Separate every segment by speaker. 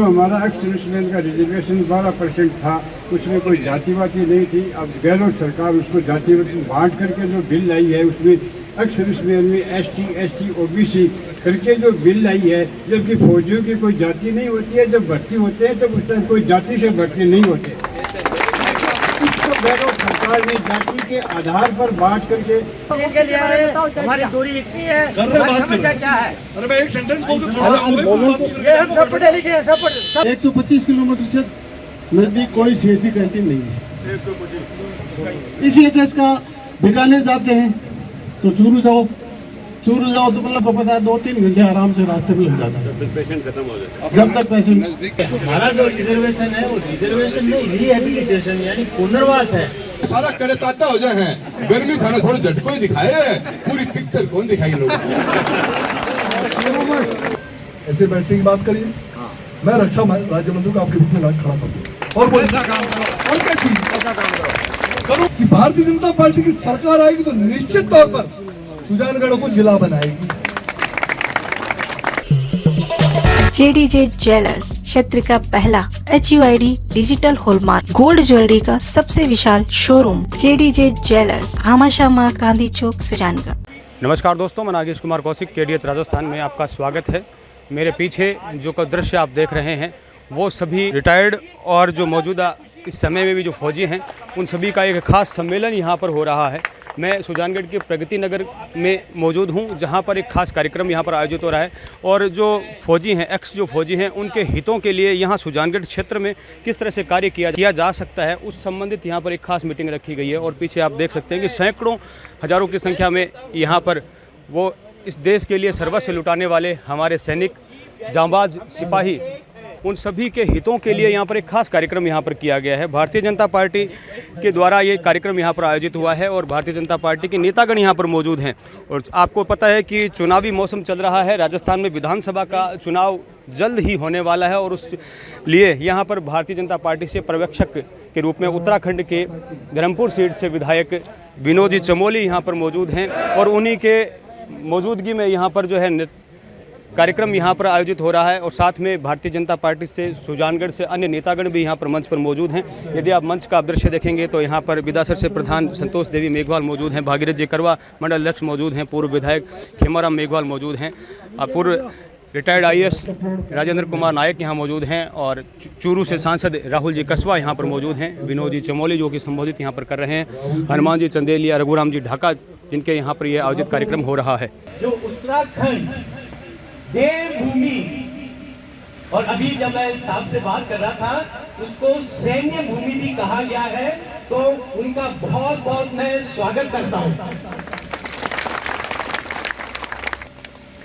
Speaker 1: हमारा ex serviceman का reservation 12% था, उसमें कोई जातिवादी नहीं थी। अब गहलोत सरकार उसको जातिवादी बांट करके जो बिल लाई है उसमें एक्स सर्विसमैन में ST OBC करके जो बिल लाई है, जबकि फौजियों की कोई जाति नहीं होती है। जब भर्ती होते हैं तब उस टाइम कोई जाति से भर्ती नहीं होते। इसको गहलोत सरकार ने जाति के आधार पर बांट करके
Speaker 2: हमारी दूरी इतनी है, समस्या क्या है?
Speaker 3: अरे मैं एक सेंटेंस बोल के छोड़ दूंगा।
Speaker 2: ये हम सब पढ़े लिखे हैं, सब
Speaker 4: 125 किलोमीटर से नजदीक कोई CSD कैंटीन नहीं है।
Speaker 3: 125
Speaker 4: इसी एचएस का बीकानेर जाते हैं तो चूरू जाओ तो मतलब तो पता है 2-3 घंटे आराम से रास्ते में लग जाता है,
Speaker 3: पेशेंट खत्म हो जाए।
Speaker 4: जब तक पेशेंट।
Speaker 5: हमारा जो रिजर्वेशन है वो रिजर्वेशन नहीं, रिहेबिलिटेशन यानी पुनर्वास है।
Speaker 3: सारा करे ताता हो जाए हैं, गर्मी थाना थोड़ा झटको ही दिखाए, पूरी पिक्चर कौन दिखाई लोग। ऐसे बैठने की बात करिए, मैं रक्षा राज्य मंत्री को आपके बीच में खड़ा करूँ और बोलना काम करो और क्या चीज करूँ कि भारतीय जनता पार्टी की सरकार आएगी तो निश्चित तौर पर सुजानगढ़ को जिला बनाएगी।
Speaker 6: JDJ ज्वेलर्स क्षेत्र का पहला HUID digital hallmark gold jewellery का सबसे विशाल शोरूम JDJ ज्वेलर्स, हामाशाह गांधी चौक, सुजानगढ़।
Speaker 7: नमस्कार दोस्तों, मैं नागेश कुमार कौशिक, KDH राजस्थान में आपका स्वागत है। मेरे पीछे जो दृश्य आप देख रहे हैं वो सभी रिटायर्ड और जो मौजूदा इस समय में भी जो फौजी हैं उन सभी का एक खास सम्मेलन यहाँ पर हो रहा है। मैं सुजानगढ़ के प्रगति नगर में मौजूद हूँ, जहाँ पर एक खास कार्यक्रम यहाँ पर आयोजित हो रहा है और जो फौजी हैं, जो फौजी हैं, उनके हितों के लिए यहाँ सुजानगढ़ क्षेत्र में किस तरह से कार्य किया जा सकता है उस संबंधित यहाँ पर एक खास मीटिंग रखी गई है। और पीछे आप देख सकते हैं कि सैकड़ों हज़ारों की संख्या में यहाँ पर वो इस देश के लिए सर्वस्व लुटाने वाले हमारे सैनिक, जांबाज सिपाही, उन सभी के हितों के लिए यहाँ पर एक खास कार्यक्रम यहाँ पर किया गया है। भारतीय जनता पार्टी के द्वारा ये कार्यक्रम यहाँ पर आयोजित हुआ है और भारतीय जनता पार्टी के नेतागण यहाँ पर मौजूद हैं। और आपको पता है कि चुनावी मौसम चल रहा है, राजस्थान में विधानसभा का चुनाव जल्द ही होने वाला है और उस लिए यहाँ पर भारतीय जनता पार्टी से पर्यवेक्षक के रूप में उत्तराखंड के धर्मपुर सीट से विधायक विनोद जी चमोली यहाँ पर मौजूद हैं और उन्हीं के मौजूदगी में यहाँ पर जो है कार्यक्रम यहाँ पर आयोजित हो रहा है। और साथ में भारतीय जनता पार्टी से सुजानगढ़ से अन्य नेतागण भी यहाँ पर मंच पर मौजूद हैं। यदि आप मंच का दृश्य देखेंगे तो यहाँ पर विदासर से प्रधान संतोष देवी मेघवाल मौजूद हैं, भागीरथ जी करवा मंडल अध्यक्ष मौजूद हैं, पूर्व विधायक खेमाराम मेघवाल मौजूद हैं, पूर्व रिटायर्ड IAS राजेंद्र कुमार नायक यहाँ मौजूद हैं और चूरू से सांसद राहुल जी कसवा यहाँ पर मौजूद हैं, विनोद जी चमोली जो कि संबोधित यहाँ पर कर रहे हैं, हनुमान जी चंदेलिया, रघुराम जी ढाका, जिनके यहाँ पर यह आयोजित कार्यक्रम हो रहा है।
Speaker 5: जो उत्तराखंड देवभूमि, और अभी जब मैं साहब से बात कर रहा था उसको सैन्य भूमि भी कहा गया है, तो उनका बहुत बहुत मैं स्वागत करता हूं।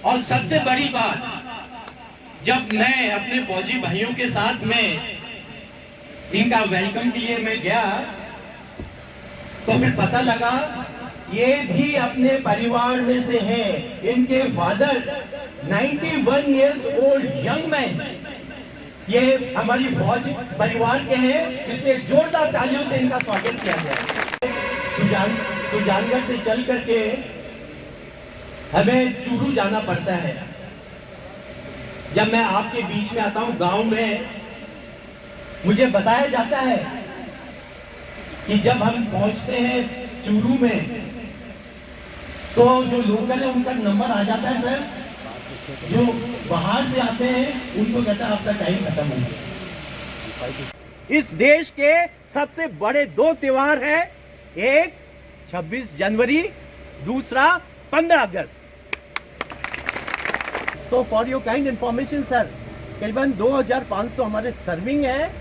Speaker 5: और सबसे बड़ी बात, जब मैं अपने फौजी भाइयों के साथ में इनका वेलकम के लिए मैं गया तो फिर पता लगा ये भी अपने परिवार में से हैं। इनके father 91 years old young man ये हमारी फौज परिवार के हैं, इसलिए जोरदार तालियों से इनका स्वागत किया गया। सुजानगढ़ से चल करके हमें चूरू जाना पड़ता है। जब मैं आपके बीच में आता हूं गांव में, मुझे बताया जाता है कि जब हम पहुंचते हैं चूरू में तो जो लोकल है उनका नंबर आ जाता है सर, जो बाहर से आते हैं उनको कहता है आपका टाइम खत्म हो गया। इस देश के सबसे बड़े 2 त्योहार हैं, एक 26 जनवरी, दूसरा 15 अगस्त। तो for your kind information sir, करीबन 2500 हमारे सर्विंग है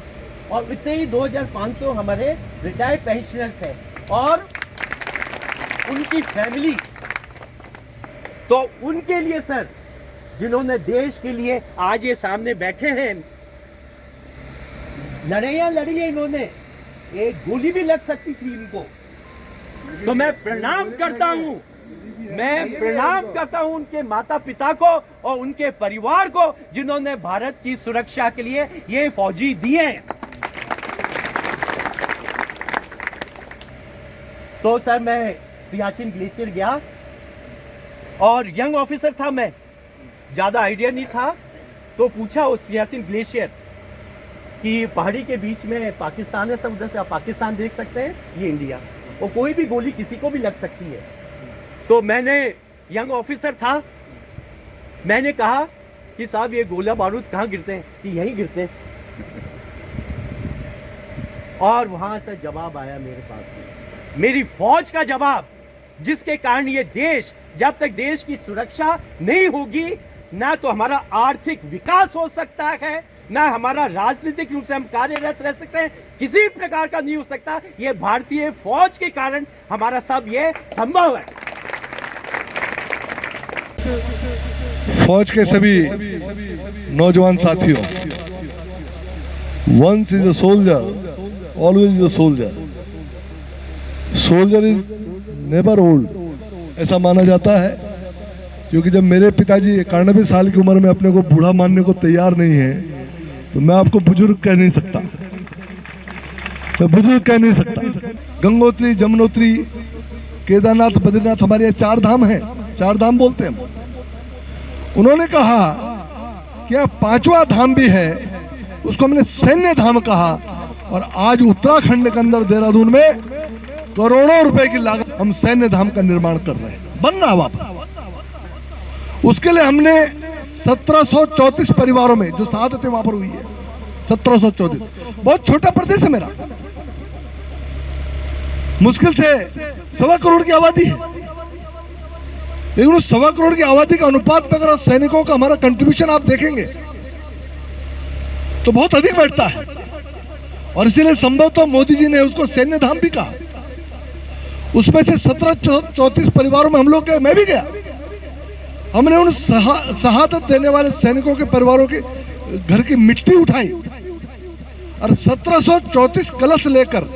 Speaker 5: और इतने ही 2500 हमारे रिटायर्ड पेंशनर्स हैं और उनकी फैमिली। तो उनके लिए सर, जिन्होंने देश के लिए आज ये सामने बैठे हैं, लड़ाइयां लड़ी है इन्होंने, एक गोली भी लग सकती थी इनको, तो मैं प्रणाम करता हूं, मैं प्रणाम करता हूं उनके माता पिता को और उनके परिवार को जिन्होंने भारत की सुरक्षा के लिए ये फौजी दिए हैं। तो सर मैं सियाचिन ग्लेशियर गया और यंग ऑफिसर था, मैं ज्यादा आइडिया नहीं था, तो पूछा उस सियाचिन ग्लेशियर कि पहाड़ी के बीच में पाकिस्तान है, सब उधर से आप पाकिस्तान देख सकते हैं, ये इंडिया, और कोई भी गोली किसी को भी लग सकती है। तो मैंने यंग ऑफिसर था, मैंने कहा कि साहब ये गोला बारूद कहाँ गिरते हैं, कि यहीं गिरते हैं। और वहां से जवाब आया मेरे पास, मेरी फौज का जवाब, जिसके कारण ये देश, जब तक देश की सुरक्षा नहीं होगी, ना तो हमारा आर्थिक विकास हो सकता है, ना हमारा राजनीतिक रूप से हम कार्यरत रह सकते हैं, किसी प्रकार का नहीं हो सकता। ये भारतीय फौज के कारण हमारा सब ये संभव है।
Speaker 3: फौज के सभी नौजवान साथियों, once is a soldier, always is a soldier. Soldier is never old, ऐसा माना जाता है, क्योंकि जब मेरे पिताजी 91 साल की उम्र में अपने को बूढ़ा मानने को तैयार नहीं है, तो मैं आपको बुजुर्ग कह नहीं सकता, मैं बुजुर्ग कह नहीं सकता। गंगोत्री, जमुनोत्री, केदारनाथ, बद्रीनाथ, हमारे यहाँ 4 धाम हैं, 4 धाम बोलते हैं। उन्होंने कहा कि यह 5वां धाम भी है, उसको हमने सैन्य धाम कहा। और आज उत्तराखंड के अंदर देहरादून में करोड़ों रुपए की लागत हम सैन्य धाम का निर्माण कर रहे हैं, बन रहा वहां पर। उसके लिए हमने 1734 परिवारों में जो शहादतें वहां पर हुई है, 1734, बहुत छोटा प्रदेश है मेरा, मुश्किल से 1.25 करोड़ की आबादी है, लेकिन उस 1.25 करोड़ की आबादी का अनुपात में अगर सैनिकों का हमारा कंट्रीब्यूशन आप देखेंगे तो बहुत अधिक बैठता है। और इसीलिए संभवतः मोदी जी ने उसको सैन्य धाम भी कहा। उसमें से 1734 परिवारों में हम लोग गए, मैं भी गया। हमने उन शहादत देने वाले सैनिकों के परिवारों के घर की मिट्टी उठाई और 1734 कलश लेकर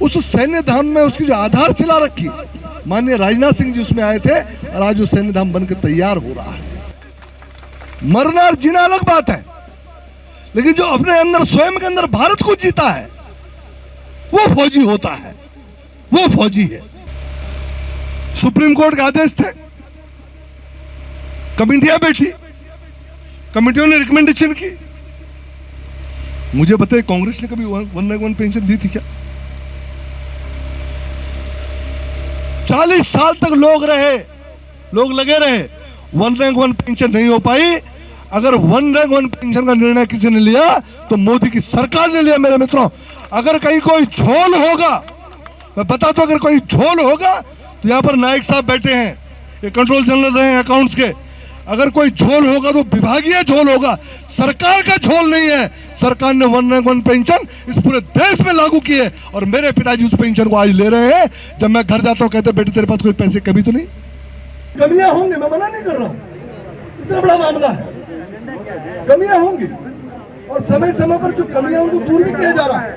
Speaker 3: उस सैन्य धाम में उसकी जो आधारशिला रखी, माननीय राजनाथ सिंह जी उसमें आए थे, और आज वो सैन्य धाम बनकर तैयार हो रहा है। मरना और जीना अलग बात है, लेकिन जो अपने अंदर स्वयं के अंदर भारत को जीता है वो फौजी होता है, वो फौजी है। सुप्रीम कोर्ट के आदेश थे, कमेटियां बैठी, कमेटियों ने रिकमेंडेशन की। मुझे बताइए, कांग्रेस ने कभी 1 रैंक 1 पेंशन दी थी क्या? 40 साल तक लोग लगे रहे, 1 रैंक 1 पेंशन नहीं हो पाई। अगर 1 रैंक 1 पेंशन का निर्णय किसी ने लिया तो मोदी की सरकार ने लिया। मेरे मित्रों, अगर कहीं कोई झोल होगा, मैं बताता हूं, अगर कोई झोल होगा तो यहाँ पर नायक साहब बैठे हैं, ये कंट्रोल जनरल रहे हैं अकाउंट्स के। अगर कोई झोल होगा तो विभागीय झोल होगा, सरकार का झोल नहीं है। सरकार ने 1 रैंक 1 पेंशन इस पूरे देश में लागू की है, और मेरे पिताजी उस पेंशन को आज ले रहे हैं। जब मैं घर जाता हूँ कहते बेटे तेरे पास कोई पैसे कभी तो नहीं। कमियां होंगी, मैं मना नहीं कर रहा हूँ, इतना बड़ा मामला है, कमियां होंगी, और समय समय पर जो कमियां उनको दूर भी किया जा रहा है,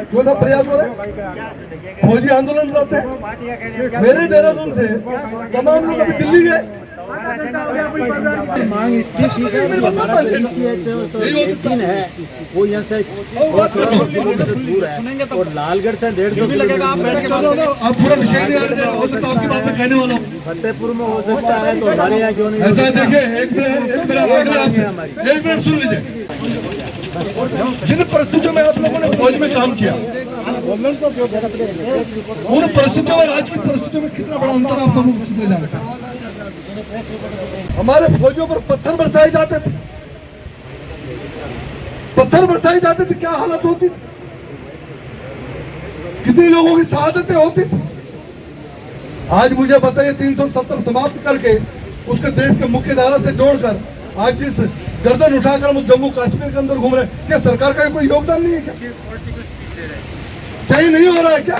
Speaker 3: जो सब प्रयास हो रहे हैं। फौजी आंदोलन करते हैं, मेरे देहरादून से तमाम लोग अभी दिल्ली गए।
Speaker 2: मांग इतनी थी है, वो यहाँ से 100 किलोमीटर दूर है, और लालगढ़ से 150 किलोमीटर।
Speaker 3: आप पूरा विषय नहीं हो सकता, आपकी बात में कहने वाला हूँ।
Speaker 2: फतेहपुर में हो सकता है, तो हमारे यहाँ क्यों नहीं?
Speaker 3: ऐसा देखिए, एक मिनट सुन लीजिए। जिन परिस्थितियों में आप लोगों ने फौज में काम किया, उन परिस्थितियों और आज की परिस्थितियों में कितना बड़ा अंतर आप सब लोग छुपे जानते हैं। हमारे फौजियों पर पत्थर बरसाए जाते थे, पत्थर बरसाए जाते थे, क्या हालत होती थी, कितनी लोगों की शहादतें होती थी। आज मुझे बताइए, 370 समाप्त करके उसके देश के मुख्य धारा से जोड़कर आज जिस गर्दन उठाकर हम जम्मू कश्मीर के अंदर घूम रहे हैं, क्या सरकार का कोई योगदान नहीं है? क्या ये नहीं हो रहा है क्या?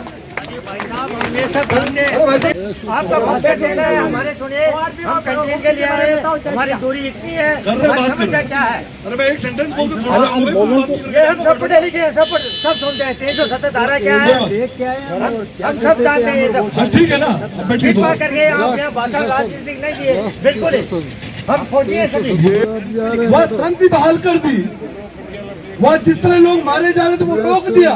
Speaker 2: आपका बजट है, हमारे सुनिए, हम कैंटीन के लिए आए, हमारी दूरी इतनी है, समस्या क्या है?
Speaker 3: अरे मैं एक सेंटेंस बोल के
Speaker 2: ये हम सब पढ़े लिखे हैं, सब सुनते हैं। 370 धारा क्या है, हम सब जानते हैं ये सब।
Speaker 3: ठीक है ना,
Speaker 2: कृपा करके आप यहाँ भाषा राजनीतिक नहीं किए, बिल्कुल हम फौजी हैं सभी।
Speaker 3: वह शांति बहाल कर दी, वह जिस तरह लोग मारे जा रहे थे वो रोक दिया।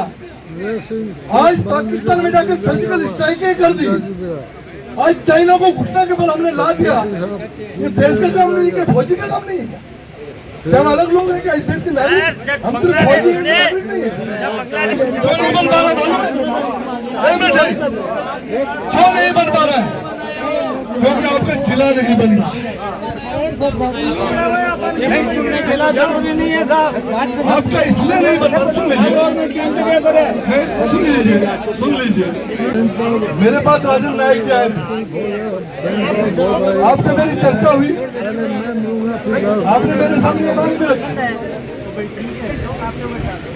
Speaker 3: आज पाकिस्तान में जाकर सर्जिकल स्ट्राइकें कर दी, आज चाइना को घुटना के बल हमने ला दिया। ये देश का काम नहीं है, फौजी का काम नहीं है। क्या हम अलग लोग हैं क्या इस देश के नागरिक? हम सिर्फ फौजी हैं, नागरिक नहीं है। क्यों नहीं बन पा रहा मालूम है? क्यों नहीं बन पा रहा है? क्योंकि आपका जिला नहीं बन रहा।
Speaker 2: जिला जरूरी नहीं है साहब।
Speaker 3: आपका इसलिए नहीं बन रहा। सुन लीजिए मेरे पास राजन नायक जी आए थे, आपसे मेरी चर्चा हुई, आपने मेरे सामने ये मांग भी रखी।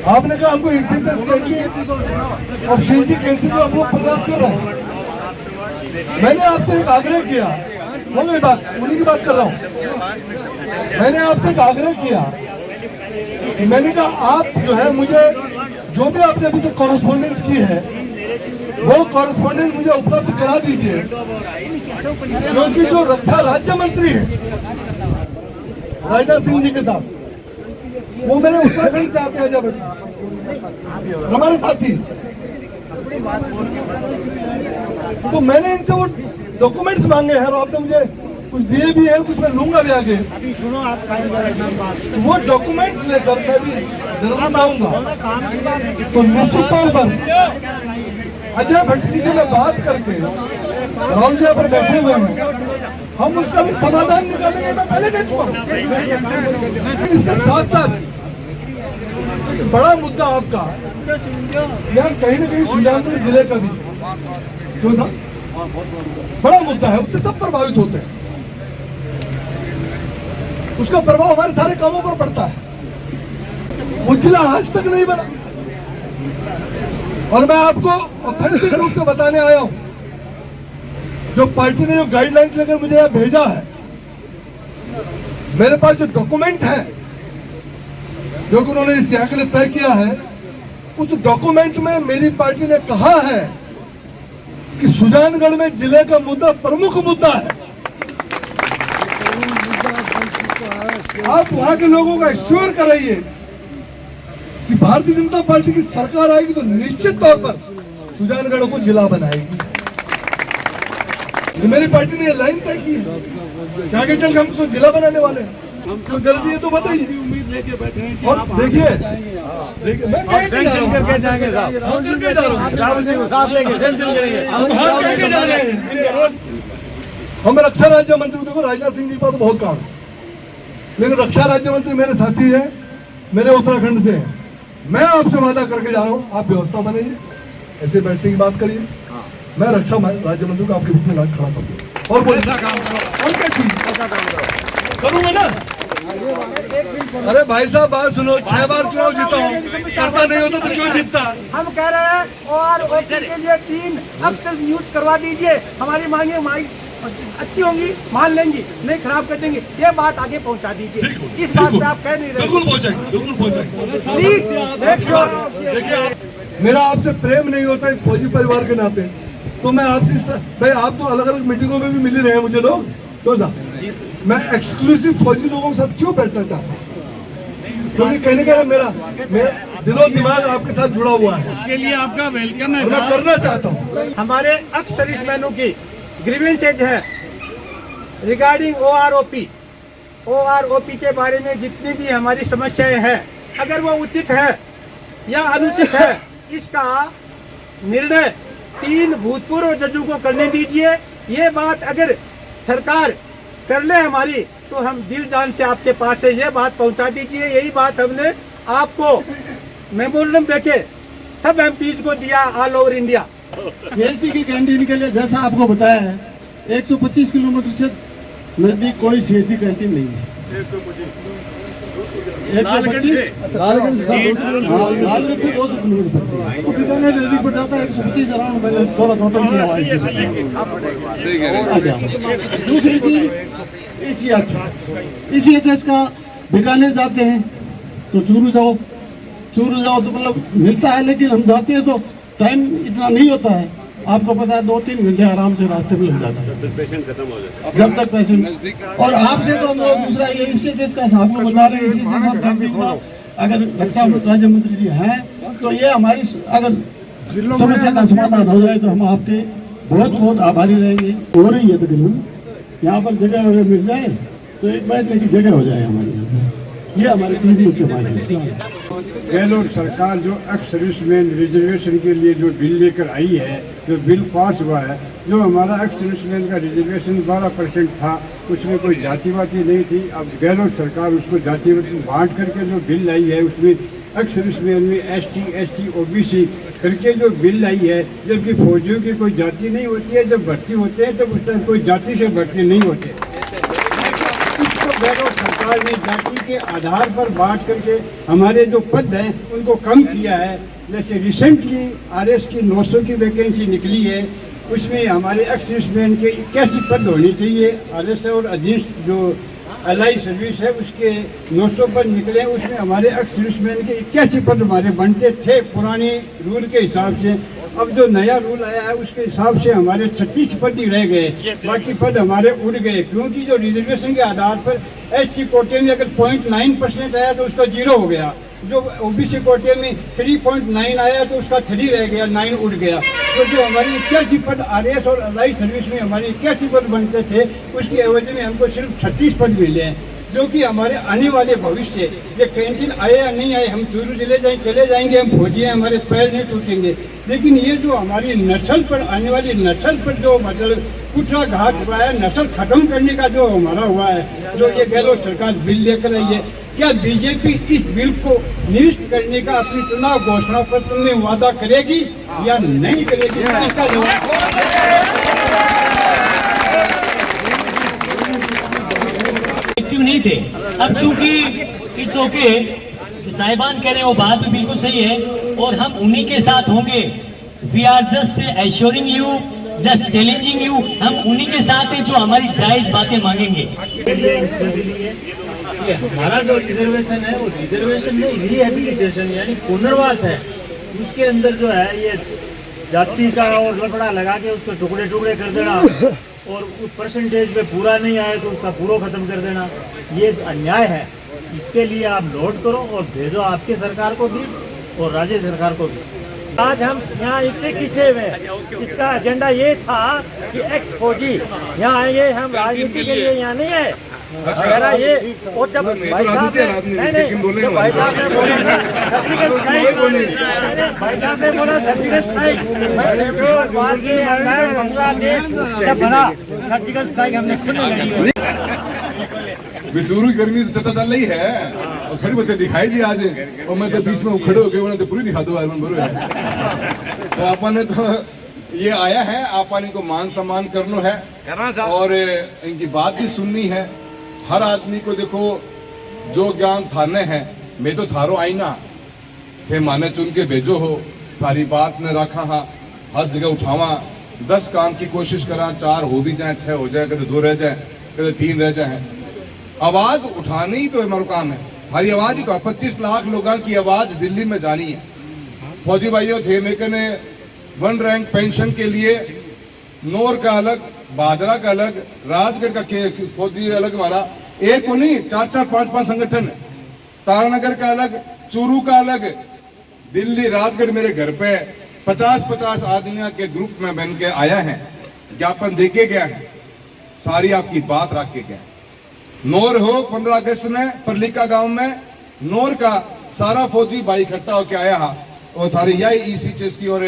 Speaker 3: आपने कहा हमको एक्सेंचर कैंटीन और शेजी कैंटीन में हम लोग प्रयास कर रहे हैं। मैंने आपसे एक आग्रह किया, वो मेरी बात उन्हीं की बात कर रहा हूँ। मैंने आपसे एक आग्रह किया, मैंने कहा आप जो है मुझे जो भी आपने अभी तक कॉरेस्पॉन्डेंस की है वो कॉरेस्पॉन्डेंस मुझे उपलब्ध करा दीजिए, क्योंकि जो रक्षा राज्य मंत्री है राजनाथ सिंह जी के साथ, वो मेरे उत्तराखंड से आते हैं जब हमारे साथी, तो मैंने इनसे वो डॉक्यूमेंट्स मांगे हैं और आपने मुझे कुछ दिए भी हैं, कुछ मैं लूंगा भी आगे। तो वो डॉक्यूमेंट्स लेकर मैं भी जरूर आऊंगा। तो निश्चित तौर पर अजय भट्ट जी से मैं बात करके, राहुल जी यहाँ पर बैठे हुए हैं, हम उसका भी समाधान निकालेंगे। मैं पहले कह चुका हूँ। इसके साथ साथ एक बड़ा मुद्दा आपका यहाँ कहीं न कहीं सुजानपुर जिले का भी, क्यों साहब, बड़ा मुद्दा है, उससे सब प्रभावित होते हैं। उसका प्रभाव हमारे सारे कामों पर पड़ता है। वो जिला आज तक नहीं बना और मैं आपको ऑथेंटिक रूप से बताने आया हूं, जो पार्टी ने जो गाइडलाइंस लेकर मुझे यहां भेजा है, मेरे पास जो डॉक्यूमेंट है जो कि उन्होंने इस यहाँ के लिए तय किया है, उस डॉक्यूमेंट में मेरी पार्टी ने कहा है कि सुजानगढ़ में जिले का मुद्दा प्रमुख मुद्दा है। आप वहां के लोगों का एश्योर कराइए कि भारतीय जनता पार्टी की सरकार आएगी तो निश्चित तौर पर सुजानगढ़ को जिला बनाएगी। तो मेरी पार्टी ने ये लाइन तय की है कि आगे चल के हम उसको जिला बनाने वाले हैं। हमको गलती है तो बताइए। और देखिए मैं करके जाएंगे साहब, हम करके जा रहे हैं। हम रक्षा राज्य मंत्री, देखो राजनाथ सिंह जी का तो बहुत काम है, लेकिन रक्षा राज्य मंत्री मेरे साथी है, मेरे उत्तराखंड से है। मैं आपसे वादा करके जा रहा हूँ, आप व्यवस्था बनाइए, ऐसे बैठने की बात करिए, मैं रक्षा राज्य मंत्री को आपके बीच में ला खड़ा करूँगा और बोले करूँगा ना। अरे भाई साहब बात सुनो, 6 बार चुनाव जीता हूँ, करता नहीं होता तो क्यों जीतता?
Speaker 2: हम कह रहे हैं और ओसी के लिए 3 अक्षर नियुक्त करवा दीजिए। हमारी मांगे अच्छी होंगी, मान लेंगी, नहीं खराब कर देंगे, ये बात आगे पहुंचा दीजिए। इस बात पे आप कह नहीं रहे।
Speaker 3: बिल्कुल पहुंचाएंगे।
Speaker 2: प्लीज
Speaker 3: देखिए, मेरा आपसे प्रेम नहीं होता एक फौजी परिवार के नाते, तो मैं आपसे भाई, आप तो अलग अलग मीटिंगों में भी मिल रहे हैं मुझे लोग, तो मैं एक्सक्लूसिव फौजी लोगों के साथ क्यों बैठना चाहता हूँ? क्योंकि कहने का मेरा दिलो दिमाग आपके साथ जुड़ा हुआ है, उसके लिए आपका वेलकम है, मैं करना चाहता हूँ।
Speaker 2: हमारे एक्स सर्विसमैनों की ग्रीवेंसेज है रिगार्डिंग ओआरओपी के बारे में जितनी भी हमारी समस्याएं हैं, अगर वो उचित है या अनुचित है, इसका निर्णय 3 भूतपूर्व जजों को करने दीजिए। ये बात अगर सरकार कर ले हमारी, तो हम दिल जान से आपके पास से ये बात पहुंचा दीजिए। यही बात हमने आपको मेमोरेंडम देके सब एमपीज को दिया ऑल ओवर इंडिया।
Speaker 4: सीएसडी की कैंटीन के लिए जैसा आपको बताया है, 125 किलोमीटर से नजदीक कोई सीएसडी कैंटीन नहीं है। 125 लालगंज से 200 किलोमीटर बीकानेर नजदीक पड़ जाता है। 125 अराउंड मैंने थोड़ा टोटल किया हुआ है। दूसरी चीज ECHS का बीकानेर जाते हैं तो चूरू जाओ तो मतलब मिलता है, लेकिन हम जाते हैं तो टाइम इतना नहीं होता है। आपको पता है 2-3 घंटे आराम से रास्ते में लग जाता है जब तक पेशेंट। और आपसे तो दूसरा ये ECHS का आपको बता रहे हैं, अगर रक्षा राज्य मंत्री जी हैं तो ये हमारी अगर समस्या का समाधान हो जाए तो हम आपके बहुत बहुत आभारी रहेंगे। हो रही है तकरीबन, यहाँ पर जगह अगर मिल जाए तो एक बैठने की जगह हो जाए हमारे यहाँ। ये हमारे 3 मुख्य मांगे हैं।
Speaker 1: गहलोत सरकार जो एक्स सर्विसमैन रिजर्वेशन के लिए जो बिल लेकर आई है, जो बिल पास हुआ है, जो हमारा एक्स सर्विसमैन का रिजर्वेशन 12% था, उसमें कोई जातिवादी नहीं थी। अब गहलोत सरकार उसको जातिवादी बांट करके जो बिल लाई है, उसमें एक्स सर्विसमैन में ST OBC करके जो बिल लाई है, जबकि फौजियों की कोई जाति नहीं होती है। जब भर्ती होते हैं तब उस टाइम कोई जाति से भर्ती नहीं होते। गहलोत सरकार ने जाति के आधार पर बांट करके हमारे जो पद हैं उनको कम किया है। जैसे रिसेंटली RS की 900 की वैकेंसी निकली है, उसमें हमारे एक्स सर्विसमैन के 81 पद होने चाहिए। RS और अधीनस्थ जो LI सर्विस है उसके 900 पद निकले, उसमें हमारे एक्स सर्विसमैन के 81 पद हमारे बनते थे पुराने रूल के हिसाब से। अब जो नया रूल आया है उसके हिसाब से हमारे 36 पद ही रह गए, बाकी पद हमारे उड़ गए। क्योंकि जो रिजर्वेशन के आधार पर SC कोटे में अगर 0.9% आया तो उसका 0 हो गया, जो OBC कोटे में 3.9 आया तो उसका 3 रह गया, 9 उड़ गया। तो जो हमारी 81 पद RS और LI सर्विस में हमारे 81 पद बनते थे, उसकी एवज में हमको सिर्फ 36 पद मिले हैं, जो कि हमारे आने वाले भविष्य, ये कैंटीन आए या नहीं आए, हम चूरू जिले चले जाएंगे, हम फौजी हैं, हमारे पैर नहीं टूटेंगे। लेकिन ये जो हमारी नस्ल पर, आने वाली नस्ल पर जो मतलब कुछ घात हुआ है, नस्ल खत्म करने का जो हमारा हुआ है, जो ये गहलोत सरकार बिल लेकर आई है, क्या बीजेपी इस बिल को निरस्त करने का अपनी चुनाव घोषणा पत्र में वादा करेगी या नहीं करेगी? इसका जवाब
Speaker 5: एक्टिव नहीं थे। अब चूंकि इट्स ओके, साहिबान कह रहे हैं वो बात भी बिल्कुल सही है, और हम उन्हीं के साथ होंगे। We are just assuring you, just challenging you, हम उन्हीं के साथ हैं जो हमारी जायज बातें मांगेंगे।
Speaker 8: हमारा जो रिजर्वेशन है वो रिजर्वेशन में रिहेबिलिटेशन यानी पुनर्वास है, उसके अंदर जो है ये जाति का और लकड़ा लगा के उसको टुकड़े टुकड़े कर देना और उस परसेंटेज पे पूरा नहीं आए तो उसका पूरा खत्म कर देना, ये अन्याय है। इसके लिए आप नोट करो और भेजो आपके सरकार को भी और राज्य सरकार को भी। आज हम यहाँ इतने किसे में, इसका एजेंडा ये था कि एक्स फौजी यहाँ आएंगे, हम राजनीति के लिए यहाँ नहीं है अगर ये। और जब भाई साहब ने तो भाई साहब ने बोला सर्जिकल स्ट्राइक, भाई साहब ने बोला सर्जिकल स्ट्राइक, बांग्लादेश जब बना सर्जिकल स्ट्राइक हमने खुद लड़ी।
Speaker 3: बेचूरू की गर्मी से चर्चा चल रही है और खड़ी बातें दिखाई दी आज, और मैं तो बीच में खड़े हो गए, उन्हें तो पूरी दिखा दो तो आपने तो ये आया है, आपने को मान सम्मान करना है और इनकी बात भी सुननी है। हर आदमी को देखो जो ज्ञान थाने हैं, मैं तो थारो आईना थे माने चुन के भेजो हो, थारी बात ने रखा हा, हर जगह उठावा, 10 काम की कोशिश करा, 4 हो भी जाए, 6 हो जाए, कभी 2 रह जाए, कभी 3 रह जाए। आवाज उठानी ही तो हमारा काम है, हमारी आवाज ही तो 25 लाख लोगों की आवाज दिल्ली में जानी है। फौजी भाइयों थे मेरे ने 1 रैंक पेंशन के लिए नौर का अलग, बादरा का अलग, राजगढ़ का फौजी अलग, हमारा एक को नहीं 4-4, 5-5 संगठन है, तारानगर का अलग, चूरू का अलग, दिल्ली राजगढ़ मेरे घर पे 50-50 आदमियों के ग्रुप में बन के आया है, ज्ञापन देके गया है, सारी आपकी बात रख के गया। नौर हो 15 अगस्त में परलिका गांव में नौर का सारा फौजी भाई इकट्ठा होके आया है और सारी यही ECHS की और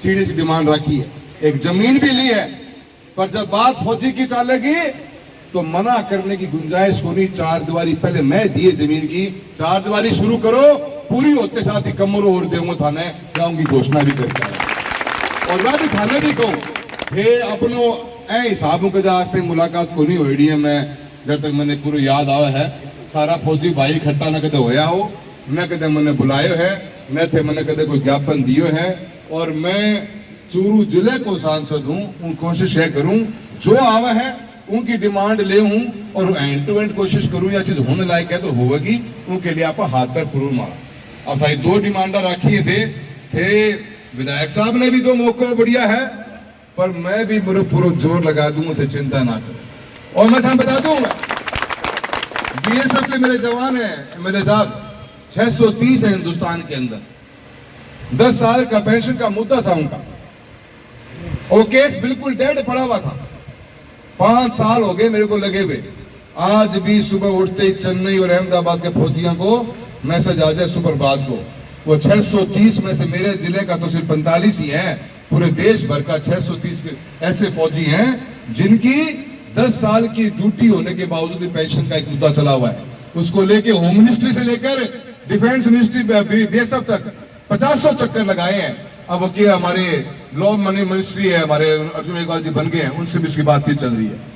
Speaker 3: सीडी की डिमांड रखी है, एक जमीन भी ली है, पर जब बात फौजी की चलेगी तो मना करने की गुंजाइश को नहीं। 4 दीवारी पहले मैं दिए जमीन की, 4 दीवारी शुरू करो, पूरी होते साथ ही कमरों और देवों थाने गाँव की घोषणा भी करता है। और मैं भी थाने भी कहूँ हे अपनों ए हिसाबों के आज तक मुलाकात को नहीं हुई है, मैं जब तक मैंने पूरा याद आया है, सारा फौजी भाई इकट्ठा न कदे होया हो, न कदे मैंने बुलायो है, न थे मैंने कदे कोई ज्ञापन दियो है। और मैं चूरू जिले को सांसद हूँ, उन कोशिश है करूँ जो आवा है उनकी डिमांड ले हूँ और एंड टू एंड कोशिश करूँ, या चीज होने लायक है तो होगी, उनके लिए आप हाथ पर फुरूर मारा। अब सारी 2 डिमांडा रखी थे विधायक साहब ने भी 2 मौकों बढ़िया है, पर मैं भी मेरे पूरा जोर लगा दूंगा, तो चिंता ना करो। और मैं तुम्हें बता दूं, BSF के मेरे जवान हैं मेरे साहब 630 है हिंदुस्तान के अंदर, 10 साल का पेंशन का मुद्दा था उनका, वो केस बिल्कुल डेड पड़ा हुआ था, 5 साल हो गए मेरे को लगे हुए।
Speaker 9: आज भी सुबह उठते ही चेन्नई और अहमदाबाद के फौजियों को मैसेज आ जाए सुप्रभात को, वो 630 में से मेरे जिले का तो सिर्फ 45 ही है, पूरे देश भर का 630 ऐसे फौजी हैं जिनकी 10 साल की ड्यूटी होने के बावजूद भी पेंशन का एक मुद्दा चला हुआ है। उसको लेके होम मिनिस्ट्री से लेकर डिफेंस मिनिस्ट्री बीएसएफ तक 50 चक्कर लगाए हैं। अब कि हमारे लॉ मनी मिनिस्ट्री है, हमारे अर्जुन मेघवाल जी बन गए हैं, उनसे भी इसकी बातचीत चल रही है।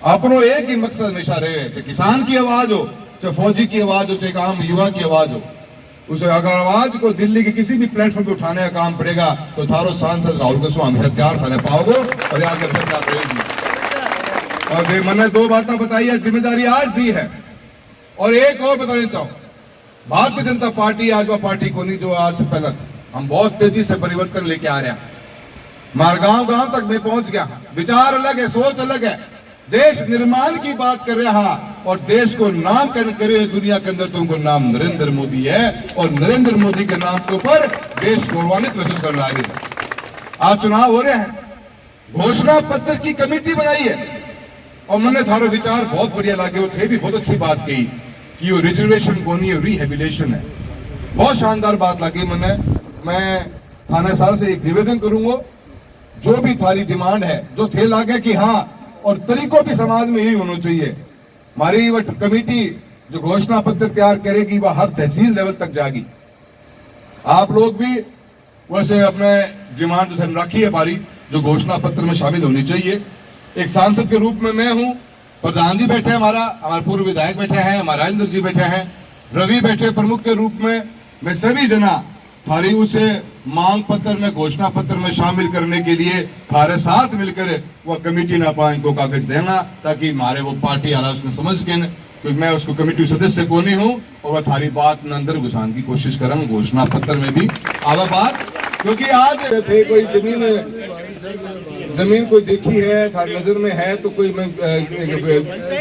Speaker 9: अपनों एक ही मकसद हमेशा रहे, चाहे किसान की आवाज हो, चाहे फौजी की आवाज हो, चाहे आम युवा की आवाज हो, उस अगर आवाज को दिल्ली के किसी भी प्लेटफॉर्म पे उठाने का काम पड़ेगा तो थारो सांसद राहुल कसो हमेशा तैयार थाने पाओगे और यहाँ के फैसला रहेगी। और मैंने 2 बातें बताई है, जिम्मेदारी आज दी है। और एक और बताना चाहूँ, भारतीय जनता पार्टी आज वह पार्टी को नहीं जो आज से पहले था। हम बहुत तेजी से परिवर्तन लेके आ रहे हैं। हमारे गांव तक मैं पहुंच गया, विचार अलग है, सोच अलग है, देश निर्माण की बात कर रहे हैं और देश को नाम करे दुनिया के अंदर, तुमको नाम नरेंद्र मोदी है और नरेंद्र मोदी के नाम के ऊपर देश गौरवान्वित महसूस कर रहा है। आज चुनाव हो रहे हैं, घोषणा पत्र की कमेटी बनाई है और मैंने थारे विचार बहुत बढ़िया लगे और थे भी बहुत अच्छी बात कही कि वो रिजर्वेशन को नहीं रिहेबिलिटेशन है, बहुत शानदार बात लगी मैंने। मैं थाना साल से एक निवेदन करूंगा, जो भी थारी डिमांड है जो थे लागे कि हाँ, और तरीकों भी समाज में यही होना चाहिए। हमारी वह कमेटी जो घोषणा पत्र तैयार करेगी वह हर तहसील लेवल तक जाएगी। आप लोग भी वैसे अपने डिमांड जो रखी है हमारी, जो घोषणा पत्र में शामिल होनी चाहिए। एक सांसद के रूप में मैं हूं, प्रधान जी बैठे हैं, हमारे पूर्व विधायक बैठे हैं, हमारे राजेंद्र जी बैठे हैं, रवि बैठे प्रमुख के रूप में। मैं सभी जना थारी उसे मांग पत्र में घोषणा पत्र में शामिल करने के लिए थारे साथ मिलकर वह कमेटी ना पाए को कागज देना, ताकि हमारे वो पार्टी आ रहा उसने समझ के, क्योंकि मैं उसको कमेटी सदस्य को नहीं हूँ और वह थारी बात न अंदर घुसाने की कोशिश करूंगा घोषणा पत्र में भी आवा बात। क्योंकि आज थे कोई जमीन कोई देखी है, थारी नजर में है तो कोई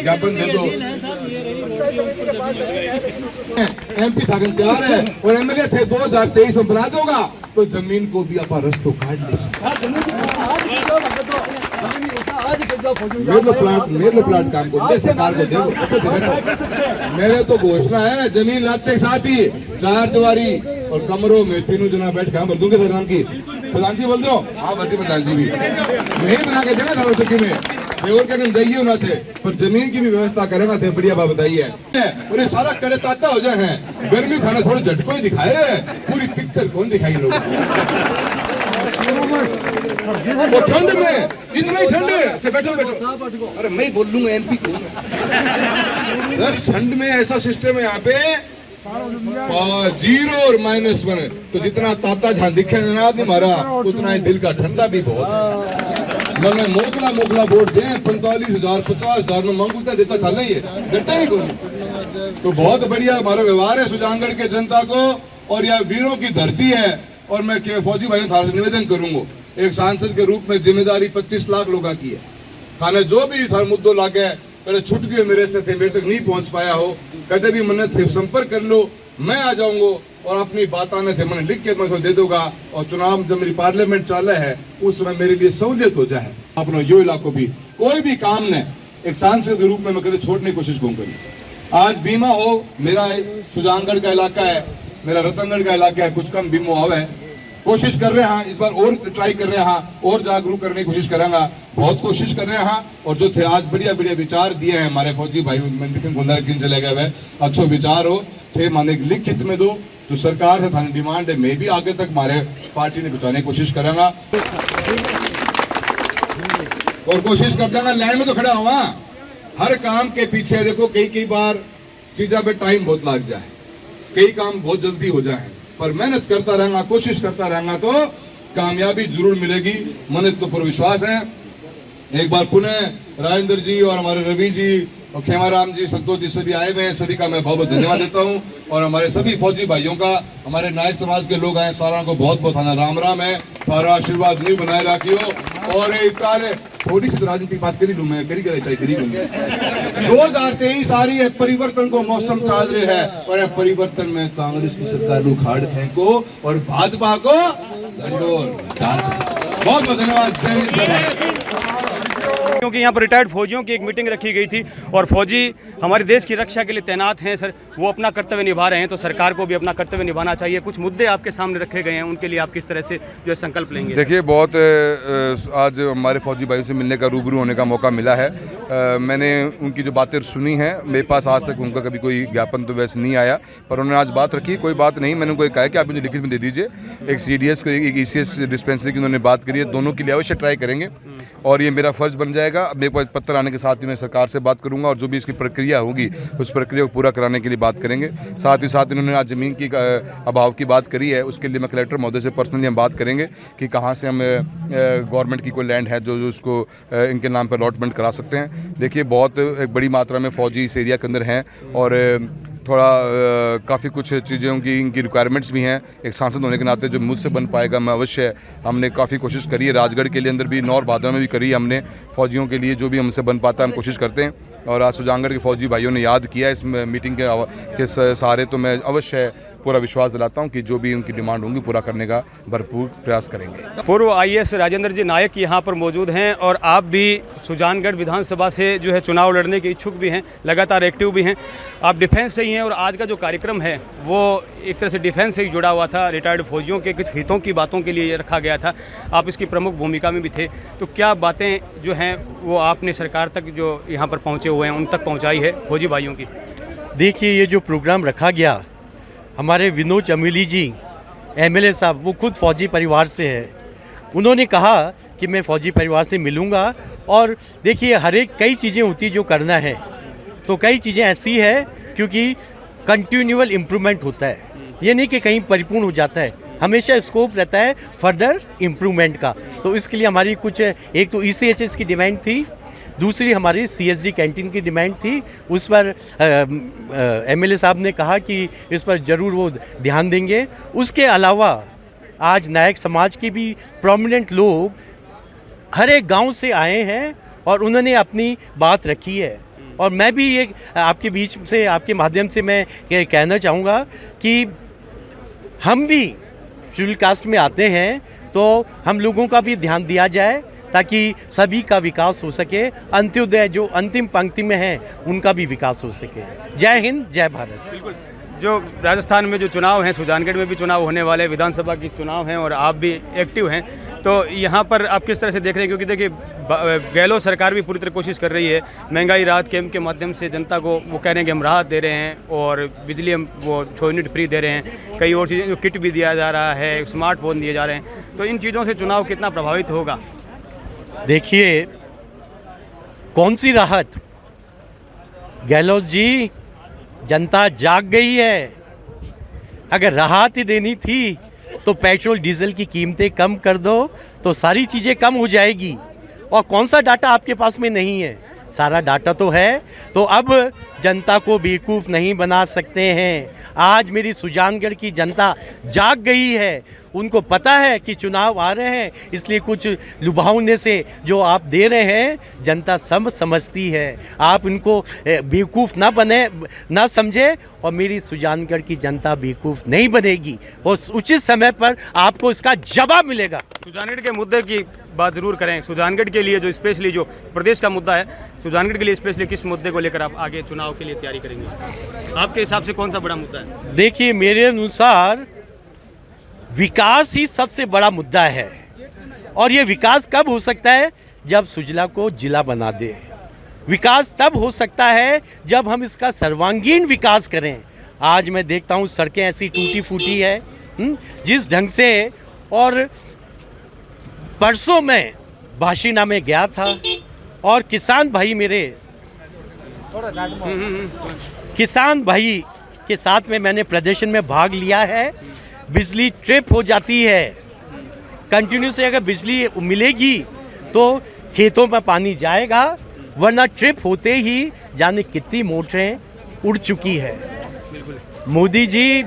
Speaker 9: ज्ञापन दे दो। एमपी था तैयार है और एमएलए थे 2023 में बना दोगा तो जमीन को भी अपना रस्तों काट ले। मेरे प्लाट काम को दे, सरकार को दे दो। मेरे तो घोषणा है जमीन लाते साथ ही 4 दीवारी और कमरों में 3 जना बैठ के भर दूंगे। नाम की प्रधान जी बोल दो, हाँ भरती प्रधान जी भी वही बना के देना था सिटी में, और क्या जाइए होना थे, पर जमीन की भी व्यवस्था करेगा थे। बढ़िया बात बताइए, और ये सारा करे ताता हो जाए हैं। गर्मी थाना थोड़ा झटको ही दिखाए, पूरी पिक्चर कौन दिखाई लोग। वो ठंड में इतना ही ठंड है, बैठो बैठो। अरे मैं बोल लूंगा एमपी को सर, ठंड में ऐसा सिस्टम है यहाँ पे 0 और -1, तो जितना ताता जहाँ दिखे ना मारा उतना ही दिल का ठंडा भी बहुत। मैंने मोकला वोट दे 45,000 50,000 में मांगूता देता चल रही है, डरता ही कौन। तो बहुत बढ़िया हमारा व्यवहार है सुजानगढ़ के जनता को, और यह वीरों की धरती है। और मैं फौजी भाइयों थारे से निवेदन करूंगा, एक सांसद के रूप में जिम्मेदारी 25 लाख लोगों की है। थाने जो भी थार मुद्दों लागे पहले छुट गए मेरे से थे, मेरे तक नहीं पहुंच पाया हो, कदे भी मैंने थे संपर्क कर लो, मैं आ जाऊंगा और अपनी बात आने थे मैंने लिख के मैं दे दूंगा। और चुनाव जब मेरी पार्लियामेंट चाले है उस समय मेरे लिए सहूलियत हो जाए। अपना यो इलाकों भी कोई भी काम ने एक सांसद के रूप में मैं कदे छोड़ने की कोशिश करूंगा। आज बीमा हो, मेरा सुजानगढ़ का इलाका है, मेरा रतनगढ़ का इलाका है, कुछ कम बीमा आवे, कोशिश कर रहे हैं इस बार और ट्राई कर रहे हैं और जागरूक करने की कोशिश करेंगे, बहुत कोशिश कर रहे हैं। और जो थे आज बढ़िया विचार दिए हैं हमारे फौजी भाई किन चले गए हुए, अच्छे विचार हो थे माने लिखित में दो, जो सरकार है थाने डिमांड है, मैं भी आगे तक हमारे पार्टी ने पहुंचाने की कोशिश करेंगा और कोशिश कर देंगे। लाइन में तो खड़ा हुआ, हर काम के पीछे देखो कई बार चीजा पे टाइम बहुत लग जाए, कई काम बहुत जल्दी हो जाए, पर मेहनत करता रहना, कोशिश करता रहना तो कामयाबी जरूर मिलेगी। मन तो पूरा विश्वास है। एक बार पुनः राजेंद्र जी और हमारे रवि जी और खेमाराम जी, संतोष जी सभी आए हुए हैं, सभी का मैं बहुत बहुत धन्यवाद देता हूं। और हमारे सभी फौजी भाइयों का, हमारे नायक समाज के लोग आए, सारा को बहुत बहुत राम है, सारा आशीर्वाद नहीं बनाए रखियो। और एक थोड़ी सी राजनीतिक बात करी लूं मैं, करी 2023 आ रही है, परिवर्तन को मौसम चल रहे है, और परिवर्तन में कांग्रेस की सरकार उखाड़ फेंको और भाजपा को ढंढोर। बहुत बहुत धन्यवाद। जय हिंद।
Speaker 7: क्योंकि यहाँ पर रिटायर्ड फौजियों की एक मीटिंग रखी गई थी और फौजी हमारे देश की रक्षा के लिए तैनात हैं सर, वो अपना कर्तव्य निभा रहे हैं, तो सरकार को भी अपना कर्तव्य निभाना चाहिए। कुछ मुद्दे आपके सामने रखे गए हैं, उनके लिए आप किस तरह से जो है संकल्प लेंगे?
Speaker 9: देखिए, बहुत आज हमारे फौजी भाइयों से मिलने का, रूबरू होने का मौका मिला है। मैंने उनकी जो बातें सुनी हैं, मेरे पास आज तक उनका कभी कोई ज्ञापन तो वैसे नहीं आया, पर उन्होंने आज बात रखी। कोई बात नहीं, मैंने उनको कहा है कि आप मुझे लिखित में दे दीजिए। एक CDS को, एक ECS डिस्पेंसरी की उन्होंने बात करी है, दोनों के लिए अवश्य ट्राई करेंगे और ये मेरा फर्ज बन जाएगा। मेरे पास पत्र आने के साथ ही मैं सरकार से बात करूंगा और जो भी इसकी प्रक्रिया होगी उस प्रक्रिया को पूरा कराने के लिए बात करेंगे। साथ ही साथ इन्होंने आज ज़मीन की अभाव की बात करी है, उसके लिए मैं कलेक्टर महोदय से पर्सनली हम बात करेंगे कि कहाँ से हम गवर्नमेंट की कोई लैंड है जो उसको इनके नाम पर अलॉटमेंट करा सकते हैं। देखिए, बहुत एक बड़ी मात्रा में फौजी इस एरिया के अंदर हैं और थोड़ा काफ़ी कुछ चीज़ों की इनकी रिक्वायरमेंट्स भी हैं। एक सांसद होने के नाते जो मुझसे बन पाएगा मैं अवश्य, हमने काफ़ी कोशिश करी है, राजगढ़ के लिए अंदर भी, नौर भादरा में भी करी है हमने। फौजियों के लिए जो भी हमसे बन पाता है हम कोशिश करते हैं और आज सुजानगढ़ के फौजी भाइयों ने याद किया इस मीटिंग के सहारे, तो मैं अवश्य पूरा विश्वास दिलाता हूं कि जो भी उनकी डिमांड होंगी पूरा करने का भरपूर प्रयास करेंगे।
Speaker 7: पूर्व IAS राजेंद्र जी नायक यहाँ पर मौजूद हैं और आप भी सुजानगढ़ विधानसभा से जो है चुनाव लड़ने के इच्छुक भी हैं, लगातार एक्टिव भी हैं। आप डिफेंस से ही हैं और आज का जो कार्यक्रम है वो एक तरह से डिफेंस से ही जुड़ा हुआ था, रिटायर्ड फौजियों के कुछ हितों की बातों के लिए रखा गया था। आप इसकी प्रमुख भूमिका में भी थे, तो क्या बातें जो हैं वो आपने सरकार तक जो यहाँ पर पहुँचे हुए हैं उन तक पहुँचाई है फौजी भाइयों की?
Speaker 10: देखिए, ये जो प्रोग्राम रखा गया, हमारे विनोद चमेली जी MLA साहब, वो खुद फौजी परिवार से है। उन्होंने कहा कि मैं फौजी परिवार से मिलूंगा और देखिए, हर एक कई चीज़ें होती जो करना है, तो कई चीज़ें ऐसी है क्योंकि कंटिन्यूअल इम्प्रूवमेंट होता है, ये नहीं कि कहीं परिपूर्ण हो जाता है, हमेशा स्कोप रहता है फर्दर इम्प्रूवमेंट का। तो इसके लिए हमारी कुछ, एक तो ECHS की डिमांड थी, दूसरी हमारी CSD कैंटीन की डिमांड थी। उस पर MLA साहब ने कहा कि इस पर ज़रूर वो ध्यान देंगे। उसके अलावा आज नायक समाज के भी प्रोमिनेंट लोग हर एक गांव से आए हैं और उन्होंने अपनी बात रखी है। और मैं भी ये आपके बीच से, आपके माध्यम से मैं ये कहना चाहूँगा कि हम भी शेड्यूल कास्ट में आते हैं तो हम लोगों का भी ध्यान दिया जाए ताकि सभी का विकास हो सके, अंत्योदय जो अंतिम पंक्ति में है उनका भी विकास हो सके। जय हिंद, जय भारत।
Speaker 7: बिल्कुल, जो राजस्थान में जो चुनाव हैं, सुजानगढ़ में भी चुनाव होने वाले, विधानसभा की चुनाव हैं और आप भी एक्टिव हैं, तो यहाँ पर आप किस तरह से देख रहे हैं? क्योंकि देखिए, गहलोत सरकार भी पूरी तरह कोशिश कर रही है, महंगाई राहत कैंप के माध्यम से जनता को वो कह रहे हैं कि हम राहत दे रहे हैं और बिजली हम वो 6 यूनिट फ्री दे रहे हैं, कई और चीज़ें, किट भी दिया जा रहा है, स्मार्टफोन दिए जा रहे हैं, तो इन चीज़ों से चुनाव कितना प्रभावित होगा?
Speaker 10: देखिए, कौन सी राहत? गहलोत जी, जनता जाग गई है। अगर राहत ही देनी थी तो पेट्रोल डीजल की कीमतें कम कर दो तो सारी चीज़ें कम हो जाएगी। और कौन सा डाटा आपके पास में नहीं है? सारा डाटा तो है। तो अब जनता को बेवकूफ़ नहीं बना सकते हैं। आज मेरी सुजानगढ़ की जनता जाग गई है, उनको पता है कि चुनाव आ रहे हैं, इसलिए कुछ लुभावने से जो आप दे रहे हैं जनता समझती है। आप उनको बेवकूफ़ ना बने, ना समझे, और मेरी सुजानगढ़ की जनता बेवकूफ़ नहीं बनेगी और उचित समय पर आपको इसका जवाब मिलेगा।
Speaker 7: सुजानगढ़ के मुद्दे की बात ज़रूर करें। सुजानगढ़ के लिए जो स्पेशली जो प्रदेश का मुद्दा है, सुजानगढ़ के लिए स्पेशली किस मुद्दे को लेकर आप आगे चुनाव के लिए तैयारी करेंगे? आपके हिसाब से कौन सा बड़ा मुद्दा है?
Speaker 10: देखिए, मेरे अनुसार विकास ही सबसे बड़ा मुद्दा है। और ये विकास कब हो सकता है? जब सुजला को जिला बना दे। विकास तब हो सकता है जब हम इसका सर्वांगीण विकास करें। आज मैं देखता हूँ सड़कें ऐसी टूटी फूटी है जिस ढंग से। और परसों मैं भाशीना में गया था और किसान भाई मेरे, किसान भाई के साथ में मैंने प्रदर्शन में भाग लिया है। बिजली ट्रिप हो जाती है, कंटिन्यू से अगर बिजली मिलेगी तो खेतों में पानी जाएगा, वरना ट्रिप होते ही जाने कितनी मोटरें उड़ चुकी है। मोदी जी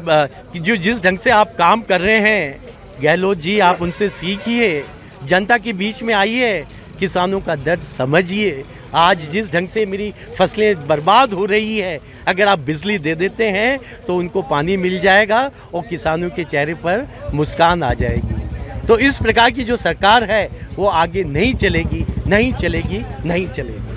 Speaker 10: जो जिस ढंग से आप काम कर रहे हैं, गहलोत जी आप उनसे सीखिए, जनता के बीच में आइए, किसानों का दर्द समझिए। आज जिस ढंग से मेरी फसलें बर्बाद हो रही है, अगर आप बिजली दे देते हैं तो उनको पानी मिल जाएगा और किसानों के चेहरे पर मुस्कान आ जाएगी। तो इस प्रकार की जो सरकार है वो आगे नहीं चलेगी, नहीं चलेगी, नहीं चलेगी।